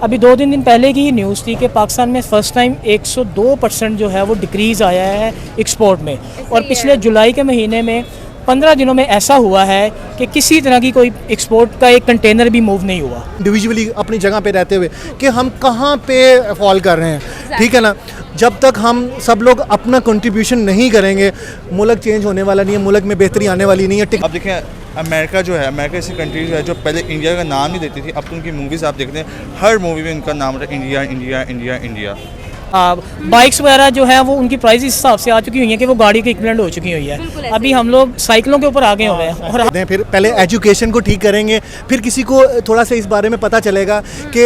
अभी 2-3 दिन पहले की न्यूज़ थी कि पाकिस्तान में फ़र्स्ट टाइम 102% जो है वो डिक्रीज़ आया है एक्सपोर्ट में, और पिछले जुलाई के महीने में 15 दिनों में ऐसा हुआ है कि किसी तरह की कोई एक्सपोर्ट का एक कंटेनर भी मूव नहीं हुआ। इंडिविजुअली अपनी जगह पे रहते हुए कि हम कहाँ पे फॉल कर रहे हैं, ठीक है ना। जब तक हम सब लोग अपना कंट्रीब्यूशन नहीं करेंगे, मुल्क चेंज होने वाला नहीं है, मुल्क में बेहतरी आने वाली नहीं है। अब देखें अमेरिका जो है, अमेरिका ऐसी कंट्री जो है जो पहले इंडिया का नाम नहीं देती थी, अब तो उनकी मूवीज़ आप देखते हैं, हर मूवी में उनका नाम होता है India India India India. Bikes वगैरह जो है वो उनकी प्राइस इस हिसाब से आ चुकी हुई है कि वो गाड़ी के इक्विवेलेंट हो चुकी हुई है। अभी हम लोग साइकिलों के ऊपर आगे हुए हैं। और फिर पहले एजुकेशन को ठीक करेंगे, फिर किसी को थोड़ा सा इस बारे में पता चलेगा कि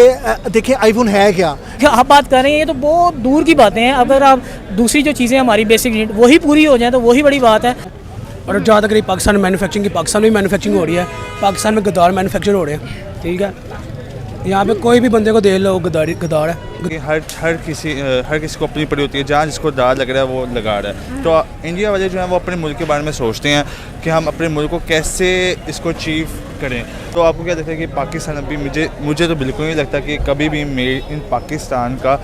देखिए आईफोन है क्या। आप बात कर रहे हैं, ये तो बहुत दूर की बातें हैं। अगर आप दूसरी जो चीज़ें हमारी बेसिक नीड वही पूरी हो जाए तो वही बड़ी बात है। और जहाँ तक रही पाकिस्तान में मैन्युफैक्चरिंग की, पाकिस्तान में मैन्युफैक्चरिंग हो रही है, पाकिस्तान में गद्दार मैन्युफैक्चर हो रहे हैं, ठीक है। यहाँ पे कोई भी बंदे को देख लो गद्दार है। कि हर किसी को अपनी पड़ी होती है, जहाँ जिसको दार लग रहा है वो लगा रहा है। तो इंडिया वाले जो हैं वो अपने मुल्क के बारे में सोचते हैं कि हम अपने मुल्क को कैसे इसको अचीव करें। तो आपको क्या लगता है कि पाकिस्तान अभी मुझे तो बिल्कुल नहीं लगता कि कभी भी मेड इन पाकिस्तान का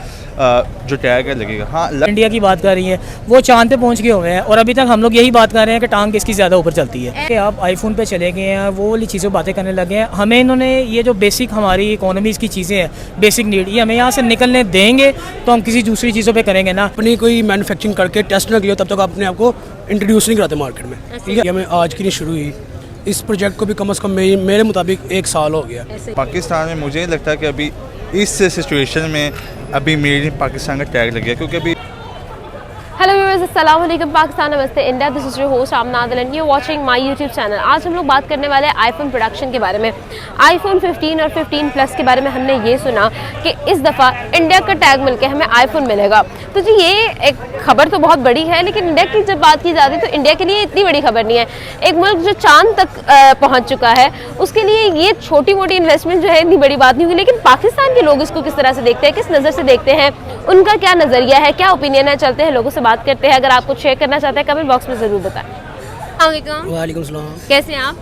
जो टैग है लगेगा। हाँ, इंडिया की बात कर रही है, वो चांद पे पहुंच गए हुए हैं, और अभी तक हम लोग यही बात कर रहे हैं कि टांग किसकी ज़्यादा ऊपर चलती है। कि आप आईफोन पे चले गए हैं, वो वाली चीज़ों बातें करने लगे हैं। हमें इन्होंने ये जो बेसिक हमारी इकोनॉमीज़ की चीज़ें हैं, बेसिक नीड, ये हमें यहाँ से निकलने देंगे तो हम किसी दूसरी चीज़ों पर करेंगे ना। अपनी कोई मैन्युफैक्चरिंग करके टेस्ट न किया तब तक अपने आप को इंट्रोड्यूस नहीं कराते मार्केट में, ठीक है। हमें आज की नहीं शुरू हुई, इस प्रोजेक्ट को भी कम से कम मेरे मुताबिक 1 साल हो गया। पाकिस्तान में मुझे नहीं लगता कि अभी इस सिचुएशन में अभी मेड इन पाकिस्तान का टैग लग गया, क्योंकि अभी हेलो व्यूअर्स, अस्सलाम वालेकुम, पाकिस्तान, नमस्ते India. This is your host Amna Adil and you watching my YouTube channel. आज हम लोग बात करने वाले हैं आईफोन प्रोडक्शन के बारे में। आईफोन 15 और 15 प्लस के बारे में हमने ये सुना कि इस दफ़ा इंडिया का टैग मिलकर हमें आईफोन मिलेगा। तो जी ये एक खबर तो बहुत बड़ी है, लेकिन इंडिया की जब बात की जाती है तो इंडिया के लिए इतनी बड़ी खबर नहीं है। एक मुल्क जो चांद तक पहुँच चुका है, उसके लिए ये छोटी मोटी इन्वेस्टमेंट जो है इतनी बड़ी बात नहीं होगी। लेकिन पाकिस्तान के लोग इसको किस तरह से देखते हैं, किस नज़र से देखते हैं, उनका क्या नज़रिया है, क्या ओपिनियन है, चलते हैं लोगों से बात करते हैं। अगर आप कुछ शेयर करना चाहते हैं कमेंट बॉक्स में ज़रूर बताएं। वालेकुम सलाम। कैसे हैं आप?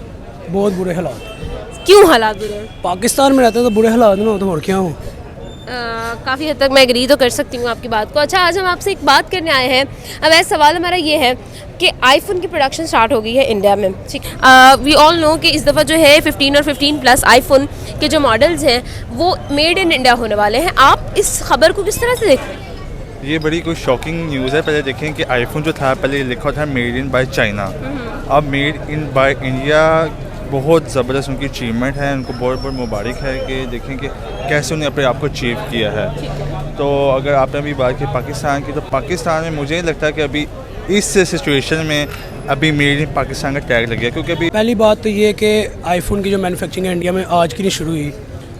बहुत बुरे हालात। क्यों हालात बुरे हैं? पाकिस्तान में रहते हैं तो बुरे हालात ना हो तो और क्या हो। काफ़ी हद तक मैं एग्री तो कर सकती हूँ आपकी बात को। अच्छा, आज हम आपसे एक बात करने आए हैं। अब ऐसा सवाल हमारा ये है कि आईफोन की प्रोडक्शन स्टार्ट हो गई है इंडिया में, ठीक। वी ऑल नो कि इस दफ़ा जो है 15 और 15 प्लस आईफोन के जो मॉडल्स हैं वो मेड इन इंडिया होने वाले हैं। आप इस खबर को किस तरह से देखते हैं? ये बड़ी कोई शॉकिंग न्यूज़ है। पहले देखें कि आईफोन जो था पहले लिखा था मेड इन बाय चाइना, अब मेड इन बाय इंडिया। बहुत ज़बरदस्त उनकी अचीवमेंट है, उनको बहुत बहुत मुबारक है कि देखें कि कैसे उन्हें अपने आप को अचीव किया है। तो अगर आपने अभी बात की पाकिस्तान की, तो पाकिस्तान में मुझे नहीं लगता कि अभी इस सिचुएशन में अभी मेड इन पाकिस्तान का टैग लग गया, क्योंकि अभी पहली बात तो ये कि आईफोन की जो मैन्युफैक्चरिंग है इंडिया में आज की नहीं शुरू हुई,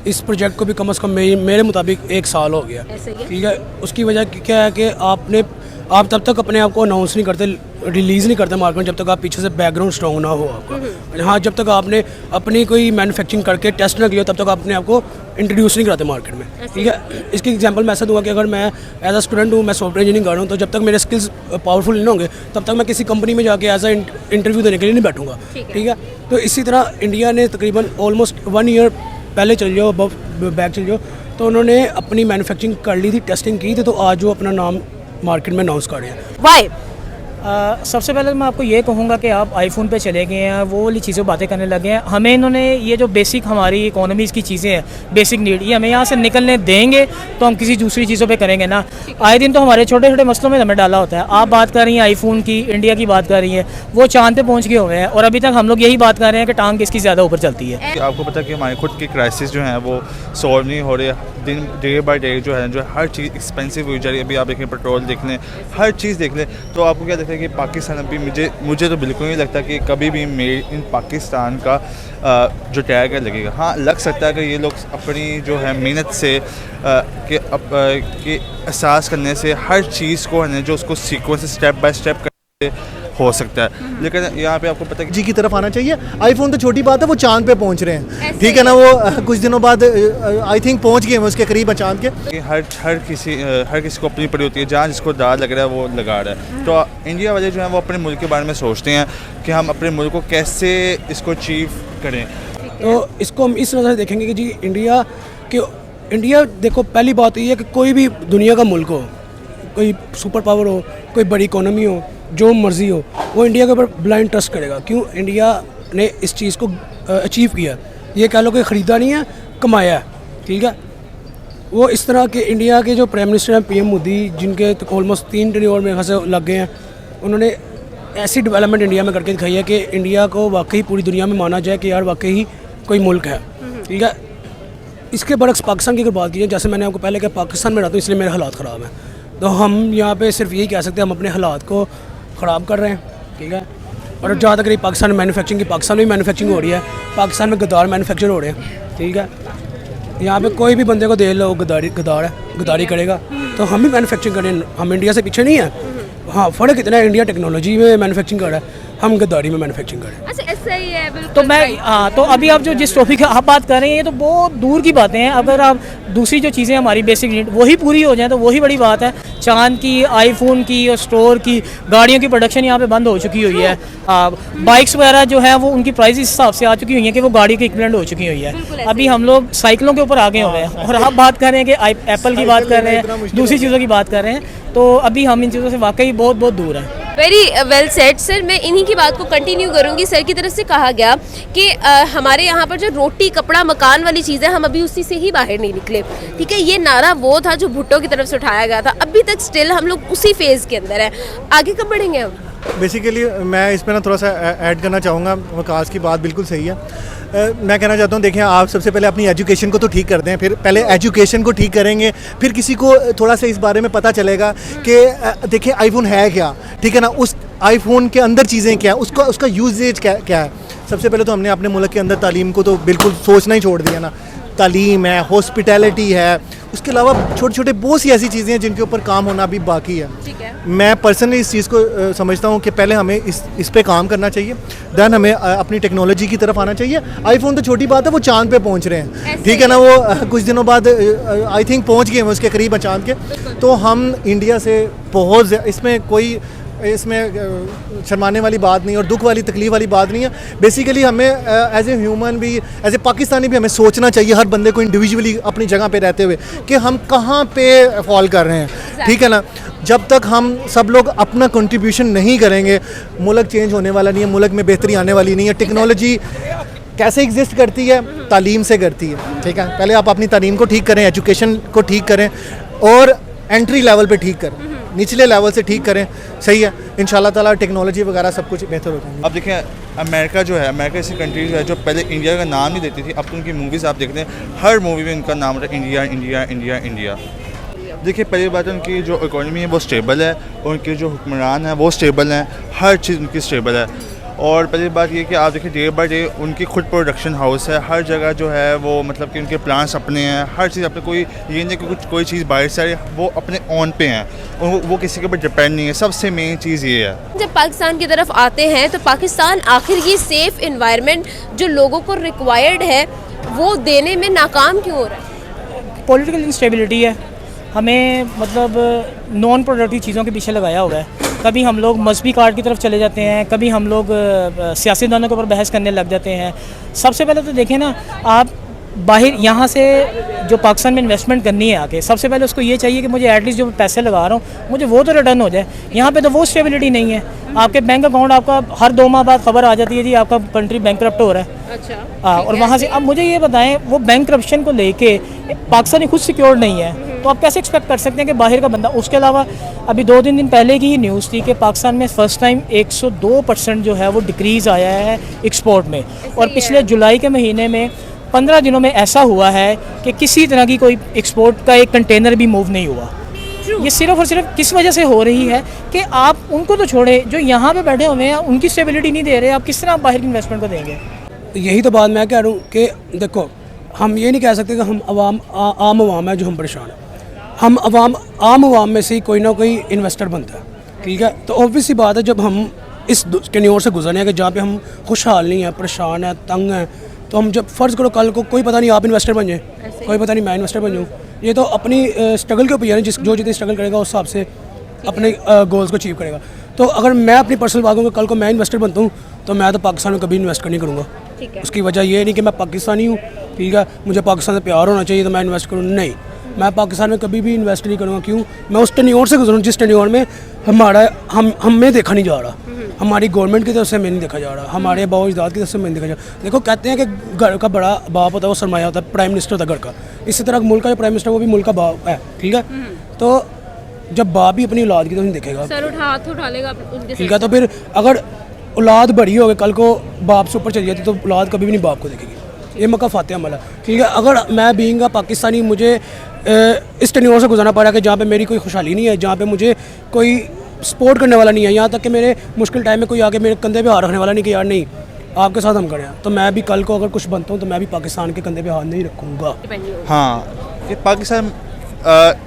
इस प्रोजेक्ट को भी कम से कम मेरे मुताबिक 1 साल हो गया, ठीक है। उसकी वजह क्या है कि आप तब तक अपने आप को अनाउंस नहीं करते, रिलीज़ नहीं करते मार्केट में जब तक आप पीछे से बैकग्राउंड स्ट्रॉन्ग ना हो आपका। हाँ, जब तक आपने अपनी कोई मैन्युफैक्चरिंग करके टेस्ट ना किया तब तक अपने आप को इंट्रोड्यूस नहीं कराते मार्केट में, ठीक है। इसकी एग्जांपल मैं ऐसा दूंगा कि अगर मैं एज अ स्टूडेंट हूँ, मैं सॉफ्टवेयर इंजीनियरिंग कर रहा हूँ, तो जब तक मेरे स्किल्स पावरफुल नहीं होंगे तब तक मैं किसी कंपनी में जाके एज अ इंटरव्यू देने के लिए नहीं बैठूंगा, ठीक है। तो इसी तरह इंडिया ने तकरीबन ऑलमोस्ट 1 ईयर पहले चल जाओ, बैक चल जाओ, तो उन्होंने अपनी मैन्युफैक्चरिंग कर ली थी, टेस्टिंग की थी, तो आज वो अपना नाम मार्केट में अनाउंस कर रहे हैं। वाई? सबसे पहले मैं आपको ये कहूँगा कि आप आईफोन पे चले गए हैं, वो वाली चीज़ों बातें करने लगे हैं। हमें इन्होंने ये जो बेसिक हमारी इकोनॉमीज़ की चीज़ें हैं, बेसिक नीड, ये हमें यहाँ से निकलने देंगे तो हम किसी दूसरी चीज़ों पे करेंगे ना। आए दिन तो हमारे छोटे छोटे मसलों में हमें डाला होता है। आप बात कर रही हैं आईफोन की, इंडिया की बात कर रही हैं, वो चांद पे पहुँच गए हुए हैं, और अभी तक हम लोग यही बात कर रहे हैं कि टांग किसकी ज़्यादा ऊपर चलती है। आपको पता है कि हमारे खुद के क्राइसिस जो हैं वो सॉल्व नहीं हो रहे, दिन डे बाई डे जो है हर चीज़ एक्सपेंसिव हो जा रही है। अभी आप देखें पेट्रोल देख लें, हर चीज़ देख लें। तो आपको क्या लगता है कि पाकिस्तान अभी मुझे तो बिल्कुल नहीं लगता कि कभी भी मेड इन पाकिस्तान का जो टैग है लगेगा। हाँ, लग सकता है कि ये लोग अपनी जो है मेहनत से कि एहसास करने से हर चीज़ को है जो उसको सीक्वेंस स्टेप बाय स्टेप करते हो सकता है, लेकिन यहाँ पे आपको पता है जी की तरफ आना चाहिए। आईफोन तो छोटी बात है, वो चांद पे पहुंच रहे हैं, ठीक है ना। वो कुछ दिनों बाद आई थिंक पहुंच गए हैं उसके करीब चांद के। कि हर किसी को अपनी पड़ी होती है, जहाँ जिसको दार लग रहा है वो लगा रहा है। तो इंडिया वाले जो हैं वो अपने मुल्क के बारे में सोचते हैं कि हम अपने मुल्क को कैसे इसको अचीव करें। तो इसको हम इस नज़र से देखेंगे कि जी इंडिया के इंडिया देखो, पहली बात ये है कि कोई भी दुनिया का मुल्क हो, कोई सुपर पावर हो, कोई बड़ी इकोनॉमी हो, जो मर्ज़ी हो, वो इंडिया के ऊपर ब्लाइंड ट्रस्ट करेगा। क्यों? इंडिया ने इस चीज़ को अचीव किया। ये कह लो कि ख़रीदा नहीं है, कमाया है। ठीक है, वो इस तरह के इंडिया के जो प्राइम मिनिस्टर हैं PM मोदी, जिनके तो ऑलमोस्ट 3 ट्रिलियन मेरे ख्याल से लग गए हैं, उन्होंने ऐसी डेवलपमेंट इंडिया में करके दिखाई है कि इंडिया को वाकई पूरी दुनिया में माना जाए कि यार वाकई ही कोई मुल्क है। ठीक है, इसके बरक्स पाकिस्तान की अगर बात की जाए, जैसे मैंने आपको पहले कहा, पाकिस्तान में रहता हूँ इसलिए मेरे हालात ख़राब हैं, तो हम यहाँ पे सिर्फ यही कह सकते हैं हम अपने हालात को ख़राब कर रहे हैं। ठीक है, और जहाँ तक रही पाकिस्तान में मैन्युफैक्चरिंग की, पाकिस्तान में भी मैन्युफैक्चरिंग हो रही है, पाकिस्तान में गद्दार मैन्युफैक्चर हो रहे हैं। ठीक है, यहाँ पे कोई भी बंदे को दे लो गद्दार है, गद्दारी करेगा, तो हम भी मैन्युफैक्चरिंग करें। हम इंडिया से पीछे नहीं है। हाँ, फ़र्क इतना है, इंडिया टेक्नोलॉजी में मैन्युफैक्चरिंग कर रहा है, हम गद्दारी में मैन्युफैक्चरिंग कर रहे हैं। अच्छा, ऐसा ही है बिल्कुल। तो मैं तो अभी आप जो जिस टॉपिक आप बात कर रहे हैं, ये तो बहुत दूर की बातें हैं। अगर आप दूसरी जो चीज़ें हमारी बेसिक नीड वही पूरी हो जाए तो वही बड़ी बात है। चांद की, आईफोन की और स्टोर की, गाड़ियों की प्रोडक्शन यहाँ पे बंद हो चुकी हुई है। बाइक्स वगैरह जो है वो उनकी प्राइस इस हिसाब से आ चुकी हुई है कि वो गाड़ी की इक्विवेलेंट हो चुकी हुई है। अभी हम लोग साइकिलों के ऊपर आगे हो गए हैं, और आप बात कर रहे हैं कि एप्पल की बात कर रहे हैं, दूसरी चीज़ों की बात कर रहे हैं, तो अभी हम इन चीज़ों से वाकई बहुत बहुत दूर हैं। Very well said sir. मैं इन्हीं की बात को कंटिन्यू करूंगी। सर की तरफ से कहा गया कि हमारे यहाँ पर जो रोटी कपड़ा मकान वाली चीज़ें, हम अभी उसी से ही बाहर नहीं निकले। ठीक है, ये नारा वो था जो भुट्टो की तरफ से उठाया गया था। अभी तक स्टिल हम लोग उसी फेज़ के अंदर हैं। आगे कब बढ़ेंगे हम? बेसिकली मैं इस पर ना थोड़ा सा ऐड करना चाहूँगा। वकास की बात बिल्कुल सही है। मैं कहना चाहता हूँ, देखिए, आप सबसे पहले अपनी एजुकेशन को तो ठीक कर दें, फिर पहले एजुकेशन को ठीक करेंगे, फिर किसी को थोड़ा सा इस बारे में पता चलेगा कि देखिए आईफोन है क्या। ठीक है ना, उस आईफोन के अंदर चीज़ें क्या है, उसका यूजेज क्या है। सबसे पहले तो हमने अपने मुल्क के अंदर तालीम को तो बिल्कुल सोचना ही छोड़ दिया ना। तालीम है, हॉस्पिटैलिटी है, उसके अलावा छोटे छोटे बहुत सी ऐसी चीज़ें हैं जिनके ऊपर काम होना अभी बाकी है। ठीक है, मैं पर्सनली इस चीज़ को समझता हूँ कि पहले हमें इस पे काम करना चाहिए, देन हमें अपनी टेक्नोलॉजी की तरफ आना चाहिए। आईफोन तो छोटी बात है, वो चांद पे पहुँच रहे हैं। ठीक है ना, वो कुछ दिनों बाद आई थिंक पहुँच गए हैं उसके करीब चांद के। तो हम इंडिया से बहुत इसमें शर्माने वाली बात नहीं और दुख वाली तकलीफ वाली बात नहीं है। बेसिकली हमें एज ए ह्यूमन भी, एज ए पाकिस्तानी भी हमें सोचना चाहिए, हर बंदे को इंडिविजुअली अपनी जगह पे रहते हुए, कि हम कहाँ पे फॉल कर रहे हैं। ठीक है ना, जब तक हम सब लोग अपना कंट्रीब्यूशन नहीं करेंगे, मुल्क चेंज होने वाला नहीं है, मुल्क में बेहतरी आने वाली नहीं है। टेक्नोलॉजी कैसे एग्जिस्ट करती है? तालीम से करती है। ठीक है, पहले आप अपनी तालीम को ठीक करें, एजुकेशन को ठीक करें, और एंट्री लेवल पे ठीक करें, निचले लेवल से ठीक करें। सही है, इंशाल्लाह ताला टेक्नोलॉजी वगैरह सब कुछ बेहतर हो जाएगी। अब देखिए, अमेरिका जो है, अमेरिका ऐसी कंट्रीज है जो पहले इंडिया का नाम नहीं देती थी, अब तो उनकी मूवीज़ आप देखते हैं, हर मूवी में उनका नाम होता है इंडिया इंडिया इंडिया इंडिया। देखिए, पहली बात उनकी जो इकोनॉमी है वो स्टेबल है, उनके जो हुक्मरान हैं वो स्टेबल हैं, हर चीज़ उनकी स्टेबल है। और पहली बात ये कि आप देखिए, डे बाय डे उनकी खुद प्रोडक्शन हाउस है, हर जगह जो है वो मतलब कि उनके प्लांट्स अपने हैं, हर चीज़ अपने, कोई ये नहीं कि कोई चीज़ बाहर से आ रही है, वो अपने ऑन पे हैं, वो किसी के ऊपर डिपेंड नहीं है। सबसे मेन चीज़ ये है। जब पाकिस्तान की तरफ आते हैं तो पाकिस्तान आखिर ये सेफ इन्वायरमेंट जो लोगों को रिक्वायर्ड है वो देने में नाकाम क्यों हो रहा है? पॉलिटिकल इंस्टेबिलिटी है। हमें मतलब नॉन प्रोडक्टिव चीज़ों के पीछे लगाया हुआ है। कभी हम लोग मजहबी कार्ड की तरफ चले जाते हैं, कभी हम लोग सियासतदानों के ऊपर बहस करने लग जाते हैं। सबसे पहले तो देखें ना, आप बाहर यहाँ से जो पाकिस्तान में इन्वेस्टमेंट करनी है आके, सबसे पहले उसको ये चाहिए कि मुझे एटलीस्ट जो पैसे लगा रहा हूँ मुझे वो तो रिटर्न हो जाए। यहाँ पे तो वो स्टेबिलिटी नहीं है। आपके बैंक अकाउंट, आपका हर 2 माह बाद खबर आ जाती है जी आपका कंट्री बैंकरप्ट हो रहा है। अच्छा, और वहाँ से अब मुझे ये बताएं, वो बैंक करप्शन को लेके पाकिस्तानी खुद सिक्योर नहीं है, तो आप कैसे एक्सपेक्ट कर सकते हैं कि बाहर का बंदा। उसके अलावा अभी 2-3 दिन पहले की ही न्यूज़ थी कि पाकिस्तान में फ़र्स्ट टाइम 102% जो है वो डिक्रीज़ आया है एक्सपोर्ट में, और पिछले जुलाई के महीने में 15 दिनों में ऐसा हुआ है कि किसी तरह की कोई एक्सपोर्ट का एक कंटेनर भी मूव नहीं हुआ। ये सिर्फ और सिर्फ किस वजह से हो रही है कि आप उनको तो छोड़े, जो यहाँ पे बैठे हुए हैं उनकी स्टेबिलिटी नहीं दे रहे, आप किस तरह आप बाहर की इन्वेस्टमेंट को देंगे? यही तो बात मैं कह रहा हूँ कि देखो, हम ये नहीं कह सकते कि हम आम आवाम है जो हम परेशान हैं। हम आम आवाम में से ही कोई ना कोई इन्वेस्टर बनता है। ठीक है, तो ऑब्वियस सी बात है, जब हम इस टेन्योर से गुजरने हैं कि जहाँ पे हम खुशहाल नहीं हैं, परेशान हैं, तंग हैं, तो हम जब फ़र्ज़ करो कल को कोई पता नहीं आप इन्वेस्टर बन जाए, कोई पता नहीं मैं इन्वेस्टर बन जाऊँ, ये तो अपनी स्ट्रगल के ऊपर है, जो जितनी स्ट्रगल करेगा उस हिसाब से अपने गोल्स को अचीव करेगा। तो अगर मैं अपनी पर्सनल बात करूँ, कल को मैं इन्वेस्टर बनता हूँ, तो मैं तो पाकिस्तान में कभी इन्वेस्ट नहीं करूँगा। उसकी वजह ये नहीं कि मैं पाकिस्तानी हूँ ठीक है, मुझे पाकिस्तान से प्यार होना चाहिए तो मैं इन्वेस्ट करूँ, नहीं, मैं पाकिस्तान में कभी भी इन्वेस्ट नहीं करूँगा। क्यों? मैं उस टेन्योर से गुजरूँ जिस टेन्योर में हमारा हमें देखा नहीं जा रहा, हमारी गवर्नमेंट की तरफ से हमें नहीं देखा जा रहा, हमारे बाबा अजदाद की तरफ से हमें नहीं देखा जा रहा। देखो कहते हैं कि घर का बड़ा बाप होता है वो सरमाया होता है, प्राइम मिनिस्टर होता है घर का, इसी तरह मुल्क का जो प्राइम मिनिस्टर वो भी मुल्क का बाप है, ठीक है। तो जब बाप भी अपनी औलाद की तरफ नहीं देखेगा, सर हाथ उठा लेगा उनके ठीक है, तो फिर अगर औलाद बड़ी हो गई कल को बाप से ऊपर चली जाती तो औलाद कभी भी नहीं बाप को देखेगी। ये मौका फाते अमल है, ठीक है। अगर मैं बीइंग पाकिस्तानी मुझे इस टेन्योर से गुजरना पड़ रहा है कि जहाँ पे मेरी कोई खुशहाली नहीं है, जहाँ पे मुझे कोई सपोर्ट करने वाला नहीं है, यहाँ तक कि मेरे मुश्किल टाइम में कोई आके मेरे कंधे पे हाथ रखने वाला नहीं कि यार नहीं आपके साथ हम खड़े हैं, तो मैं भी कल को अगर कुछ बनता हूँ तो मैं भी पाकिस्तान के कंधे पे हाथ नहीं रखूँगा। हाँ, ये पाकिस्तान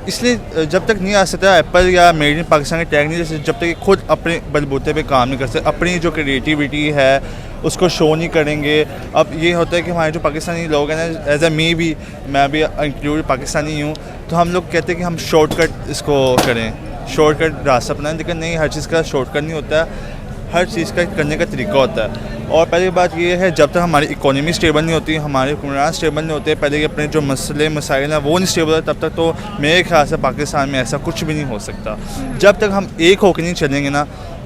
इसलिए जब तक नहीं आ सकता एप्पल या मेड इन पाकिस्तान के टैग नहीं, जब तक खुद अपने बलबूते पे काम नहीं कर सकते, अपनी जो क्रिएटिविटी है उसको शो नहीं करेंगे। अब ये होता है कि हमारे जो पाकिस्तानी लोग हैं ना, एज ए मैं भी इंक्लूड पाकिस्तानी हूँ, तो हम लोग कहते हैं कि हम शॉर्टकट इसको करें, शॉर्टकट रास्ता अपनाएं, लेकिन नहीं, हर चीज़ का शॉर्टकट नहीं होता है, हर चीज़ का करने का तरीका होता है। और पहली बात ये है, जब तक हमारी इकोनॉमी स्टेबल नहीं होती, हमारे हुक्मरान स्टेबल नहीं होते, पहले अपने जो मसले मसाइल हैं वो नहीं स्टेबल होते, तब तक तो मेरे ख्याल से पाकिस्तान में ऐसा कुछ भी नहीं हो सकता। जब तक हम एक होकर नहीं चलेंगे ना,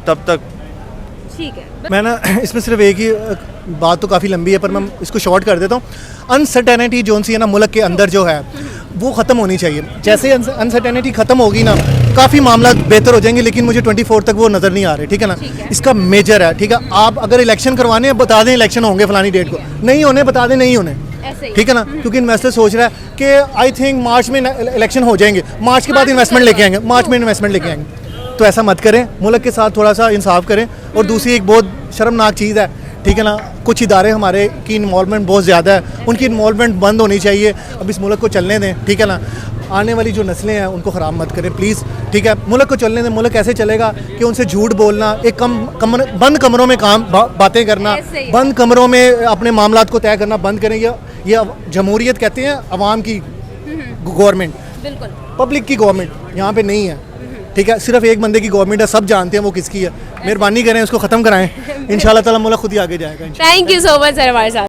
तब तक ठीक है। मैं ना इसमें सिर्फ एक ही बात तो काफ़ी लंबी है पर मैं इसको शॉर्ट कर देता हूँ। अनसर्टेनिटी जो सी है ना मुल्क के अंदर जो है वो ख़त्म होनी चाहिए। जैसे अनसर्टेनिटी ख़त्म होगी ना काफ़ी मामला बेहतर हो जाएंगे, लेकिन मुझे 24 तक वो नज़र नहीं आ रहे, ठीक है ना। इसका मेजर है, ठीक है। आप अगर इलेक्शन करवाने हैं बता दें इलेक्शन होंगे फलानी डेट को, नहीं होने बता दें नहीं होने, ठीक है ना। क्योंकि इन्वेस्टर सोच रहा है कि आई थिंक मार्च में इलेक्शन हो जाएंगे, मार्च के बाद इन्वेस्टमेंट लेके आएंगे, मार्च में इन्वेस्टमेंट लेके आएंगे। तो ऐसा मत करें, मुल्क के साथ थोड़ा सा इंसाफ करें। और दूसरी एक बहुत शर्मनाक चीज़ है, ठीक है ना, कुछ इदारे हमारे की इन्वॉल्वमेंट बहुत ज़्यादा है, उनकी इन्वॉल्वमेंट बंद होनी चाहिए। अब इस मुल्क को चलने दें, ठीक है ना। आने वाली जो नस्लें हैं उनको ख़राब मत करें प्लीज़, ठीक है। मुल्क को चलने दें। मुल्क ऐसे चलेगा कि उनसे झूठ बोलना, एक बंद कमरों में बातें करना, बंद कमरों में अपने मामलात को तय करना बंद करें। ये जमहूरियत कहते हैं अवाम की गवर्नमेंट, बिल्कुल पब्लिक की गवर्नमेंट यहाँ पे नहीं है, ठीक है। सिर्फ एक बंदे की गवर्नमेंट है, सब जानते हैं वो किसकी है। मेहरबानी करें उसको ख़त्म कराएं, इंशाल्लाह ताला मुल्क खुद ही आगे जाएगा। Thank you so much sir हमारे साथ।